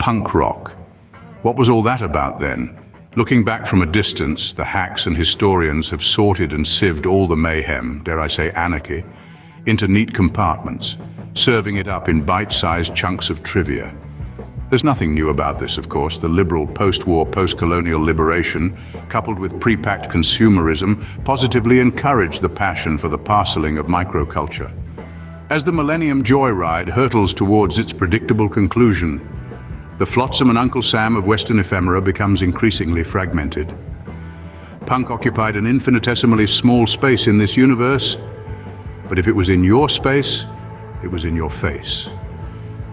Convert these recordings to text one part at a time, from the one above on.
punk rock. What was all that about then? Looking back from a distance, the hacks and historians have sorted and sieved all the mayhem, dare I say anarchy, into neat compartments, serving it up in bite-sized chunks of trivia. There's nothing new about this, of course. The liberal post-war, post-colonial liberation, coupled with pre-packed consumerism, positively encouraged the passion for the parceling of microculture. As the Millennium Joyride hurtles towards its predictable conclusion, the flotsam and Uncle Sam of Western ephemera becomes increasingly fragmented. Punk occupied an infinitesimally small space in this universe, but if it was in your space, it was in your face.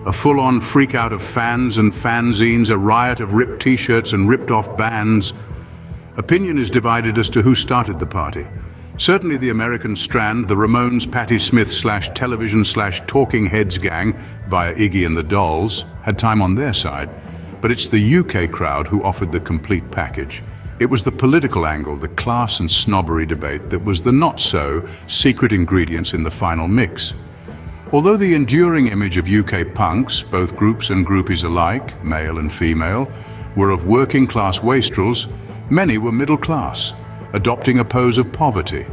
A full-on freak-out of fans and fanzines, a riot of ripped t-shirts and ripped-off bands. Opinion is divided as to who started the party. Certainly the American strand, the Ramones, Patti Smith / television / Talking Heads gang, via Iggy and the Dolls, had time on their side. But it's the UK crowd who offered the complete package. It was the political angle, the class and snobbery debate that was the not-so secret ingredients in the final mix. Although the enduring image of UK punks, both groups and groupies alike, male and female, were of working-class wastrels, many were middle-class, adopting a pose of poverty.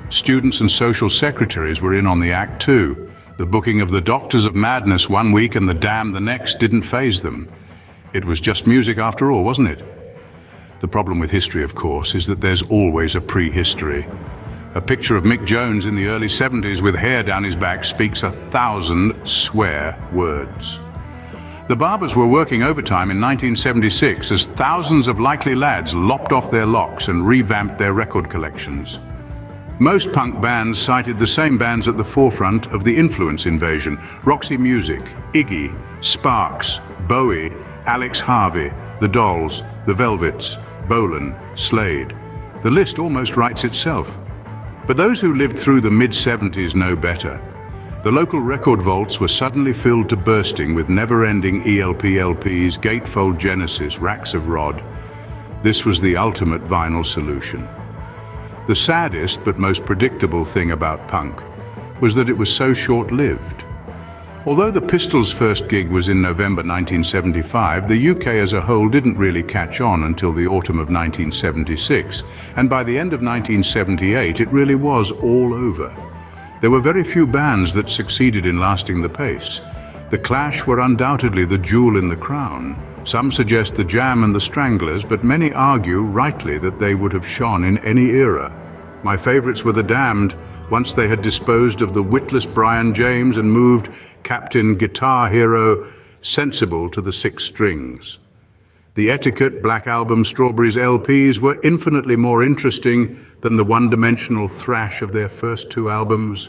Students and social secretaries were in on the act too. The booking of the Doctors of Madness one week and the Damn the next didn't faze them. It was just music after all, wasn't it? The problem with history, of course, is that there's always a prehistory. A picture of Mick Jones in the early 70s with hair down his back speaks 1,000 swear words. The Barbers were working overtime in 1976 as thousands of likely lads lopped off their locks and revamped their record collections. Most punk bands cited the same bands at the forefront of the influence invasion: Roxy Music, Iggy, Sparks, Bowie, Alex Harvey, The Dolls, The Velvets, Bolan, Slade. The list almost writes itself. But those who lived through the mid-70s know better. The local record vaults were suddenly filled to bursting with never-ending ELP LPs, gatefold Genesis, racks of Rod. This was the ultimate vinyl solution. The saddest but most predictable thing about punk was that it was so short-lived. Although the Pistols' first gig was in November 1975, the UK as a whole didn't really catch on until the autumn of 1976, and by the end of 1978 it really was all over. There were very few bands that succeeded in lasting the pace. The Clash were undoubtedly the jewel in the crown. Some suggest the Jam and the Stranglers, but many argue, rightly, that they would have shone in any era. My favourites were the Damned, once they had disposed of the witless Brian James and moved Captain Guitar Hero Sensible to the 6 strings. The Etiquette, Black Album, Strawberries LPs were infinitely more interesting than the one-dimensional thrash of their first 2 albums.